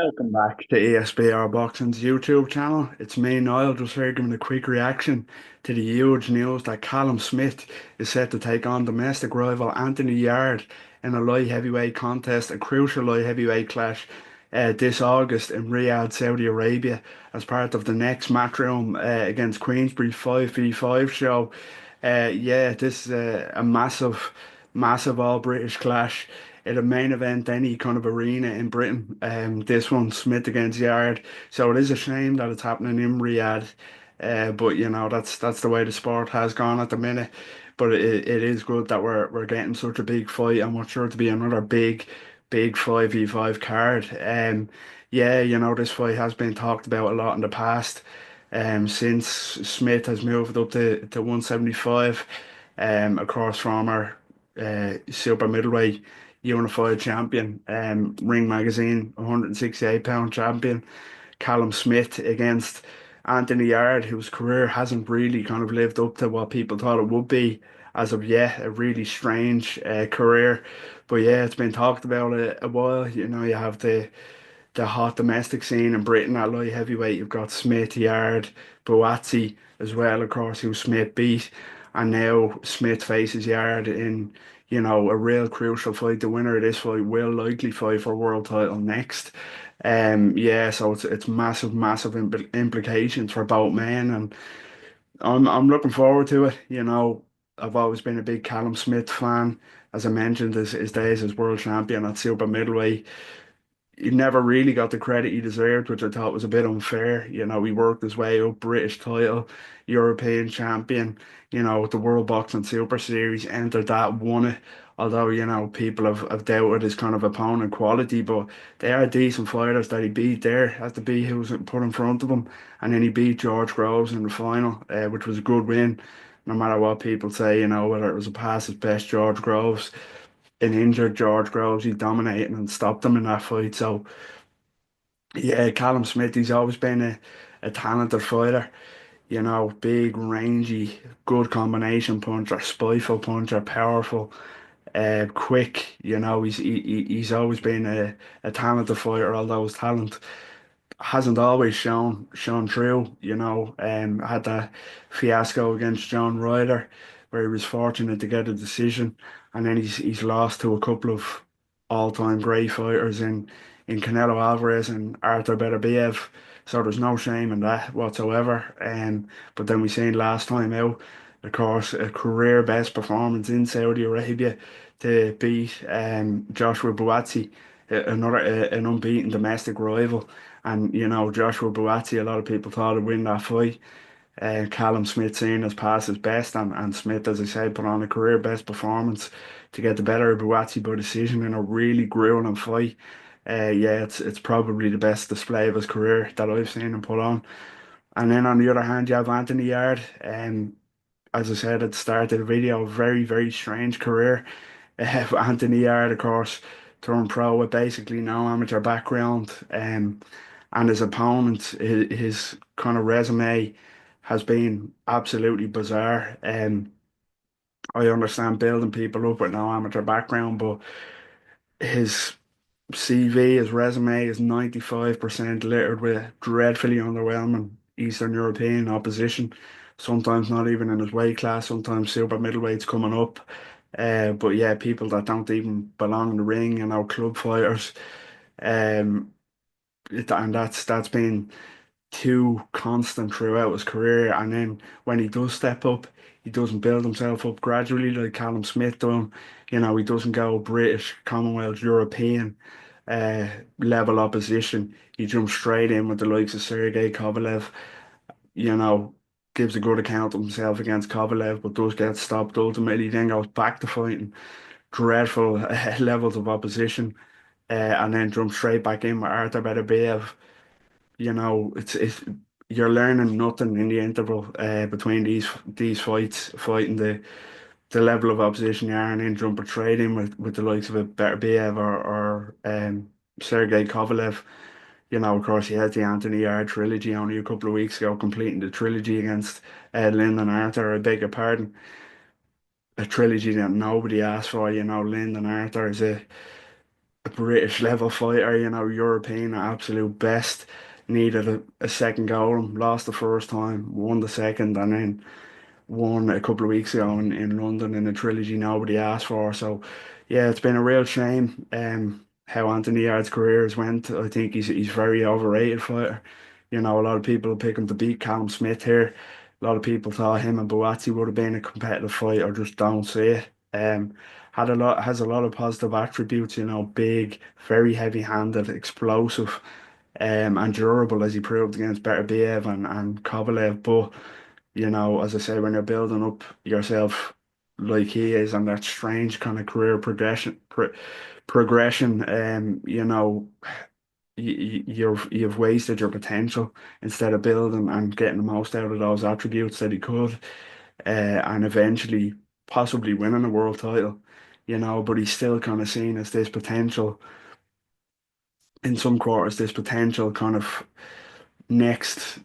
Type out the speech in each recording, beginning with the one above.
Welcome back to ESBR Boxing's YouTube channel. It's me, Niall, just here giving a quick reaction to the huge news that Callum Smith is set to take on domestic rival Anthony Yarde in a light heavyweight contest, a crucial light heavyweight clash this August in Riyadh, Saudi Arabia, as part of the next matchroom against Queensbury 5v5 show. Yeah, this is a massive, massive all-British clash. It'll main event any kind of arena in Britain. This one, Smith against Yard. So it is a shame that it's happening in Riyadh. But that's the way the sport has gone at the minute. But it is good that we're getting such a big fight, and we're sure to be another big 5v5 card. Yeah, this fight has been talked about a lot in the past. Since Smith has moved up to 175, across from our super middleweight unified champion, Ring Magazine 168-pound champion, Callum Smith against Anthony Yarde, whose career hasn't really kind of lived up to what people thought it would be as of yet. A really strange career. But yeah, it's been talked about a while. You have the hot domestic scene in Britain at light heavyweight. You've got Smith, Yard, Buatsi as well, of course, who Smith beat. And now Smith faces Yard in, a real crucial fight. The winner of this fight will likely fight for world title next. Yeah, so it's massive, massive implications for both men, and I'm looking forward to it. I've always been a big Callum Smith fan. As I mentioned, his days as world champion at super middleweight, he never really got the credit he deserved, which I thought was a bit unfair. He worked his way up, British title, European champion, with the World Boxing Super Series, entered that, won it. Although, people have doubted his kind of opponent quality, but they are decent fighters that he beat there. Had to beat who was put in front of him. And then he beat George Groves in the final, which was a good win. No matter what people say, whether it was a past his best George Groves, an injured George Groves, he dominated and stopped him in that fight. So yeah, Callum Smith, he's always been a talented fighter. Big, rangy, good combination puncher, spiteful puncher, powerful, quick. He's always been a talented fighter, although his talent hasn't always shown true. Had that fiasco against John Ryder, where he was fortunate to get a decision, and then he's lost to a couple of all-time great fighters in Canelo Alvarez and Arthur Beterbiev. So there's no shame in that whatsoever. But then we seen last time out, of course, a career best performance in Saudi Arabia to beat Joshua Buatsi, an unbeaten domestic rival. And Joshua Buatsi, a lot of people thought would win that fight. Callum Smith seen as past his best, and Smith, as I said, put on a career best performance to get the better of Buatsi by decision in a really grueling fight. Yeah, it's probably the best display of his career that I've seen him put on. And then on the other hand, you have Anthony Yarde. As I said at the start of the video, very, very strange career. Anthony Yarde, of course, turned pro with basically no amateur background. And his opponent, his kind of resume has been absolutely bizarre. I understand building people up with no amateur background, but his CV, his resume is 95% littered with dreadfully underwhelming Eastern European opposition. Sometimes not even in his weight class, sometimes super middleweights coming up. But yeah, people that don't even belong in the ring, club fighters. Um, and that's been too constant throughout his career. And then when he does step up, he doesn't build himself up gradually like Callum Smith done. He doesn't go British, Commonwealth, European level opposition. He jumps straight in with the likes of Sergey Kovalev, you know, gives a good account of himself against Kovalev, but does get stopped ultimately, then goes back to fighting dreadful levels of opposition, and then jumps straight back in with Arthur Beterbiev. It's you're learning nothing in the interval between these fights, fighting the level of opposition you are, and then jumping straight in with the likes of a Beterbiev or Sergey Kovalev. Of course, he had the Anthony Yarde trilogy only a couple of weeks ago, completing the trilogy against Lyndon Arthur. I beg your pardon, a trilogy that nobody asked for. Lyndon Arthur is a British level fighter, European at absolute best. Needed a second go. Lost the first time, won the second, and then won a couple of weeks ago in London in a trilogy nobody asked for. So, yeah, it's been a real shame how Anthony Yarde's career has went. I think he's very overrated fighter. A lot of people pick him to beat Callum Smith here. A lot of people thought him and Buatsi would have been a competitive fight, or just don't see it. Has a lot of positive attributes. Big, very heavy-handed, explosive, and durable, as he proved against Beterbiev and Kovalev. But as I say, when you're building up yourself like he is, and that strange kind of career progression, you've wasted your potential instead of building and getting the most out of those attributes that he could, and eventually possibly winning a world title. But he's still kind of seen as this potential in some quarters, this potential kind of next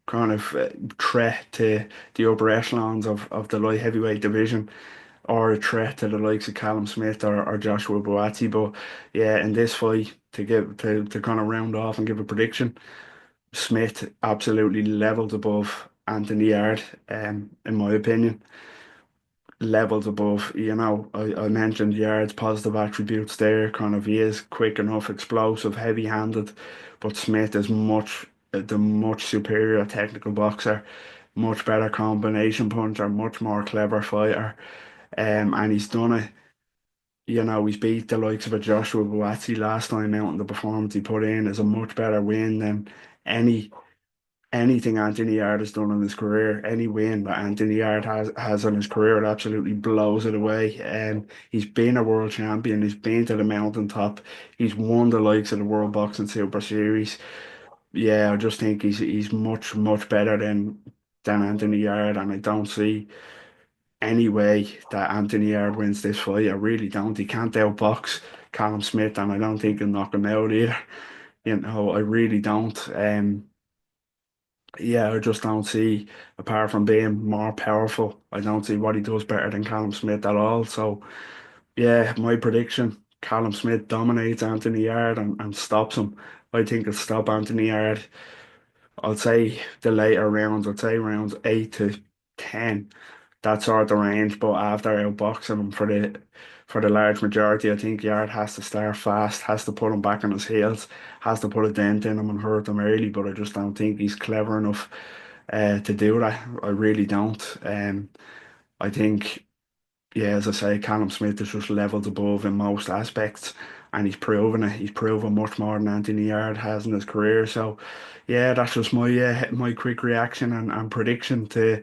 kind of threat to the upper echelons of the light heavyweight division, or a threat to the likes of Callum Smith or Joshua Buatsi. But yeah, in this fight, to kind of round off and give a prediction, Smith absolutely levels above Anthony Yarde, in my opinion. Levels above. I mentioned Yarde's positive attributes there. Kind of he is quick enough, explosive, heavy-handed, but Smith is the much superior technical boxer, much better combination puncher, much more clever fighter. And he's done it. He's beat the likes of a Joshua Buatsi last time out, and the performance he put in is a much better win than any anything Anthony Yarde has done in his career. Any win that Anthony Yarde has in his career, it absolutely blows it away. And he's been a world champion. He's been to the mountaintop. He's won the likes of the World Boxing Super Series. Yeah, I just think he's much better than Anthony Yarde, and I don't see any way that Anthony Yarde wins this fight. I really don't. He can't outbox Callum Smith, and I don't think he'll knock him out either. I really don't. Yeah, I just don't see, apart from being more powerful, I don't see what he does better than Callum Smith at all. So, yeah, my prediction, Callum Smith dominates Anthony Yarde and stops him. I think he'll stop Anthony Yarde. I'll say the later rounds, I'd say rounds 8 to 10, that sort of range. But after outboxing him for the large majority, I think Yard has to start fast, has to put him back on his heels, has to put a dent in him and hurt him early. But I just don't think he's clever enough to do that. I really don't. I think, yeah, as I say, Callum Smith is just levels above in most aspects, and he's proven it. He's proven much more than Anthony Yarde has in his career. So, yeah, that's just my quick reaction and prediction to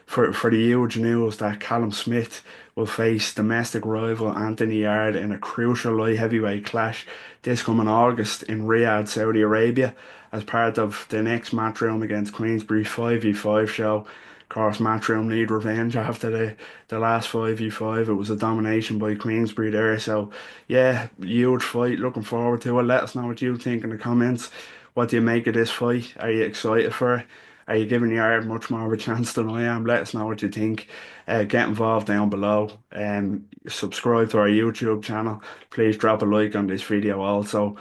for the huge news that Callum Smith will face domestic rival Anthony Yarde in a crucial light heavyweight clash this coming August in Riyadh, Saudi Arabia, as part of the next Matchroom against Queensbury 5v5 show. Of course, Matchroom need revenge after the last 5v5. It was a domination by Queensbury there. So, yeah, huge fight. Looking forward to it. Let us know what you think in the comments. What do you make of this fight? Are you excited for it? Are you giving Yard much more of a chance than I am? Let us know what you think. Get involved down below and subscribe to our YouTube channel. Please drop a like on this video also.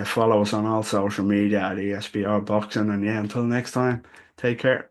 Follow us on all social media at ESBR Boxing. And yeah, until next time, take care.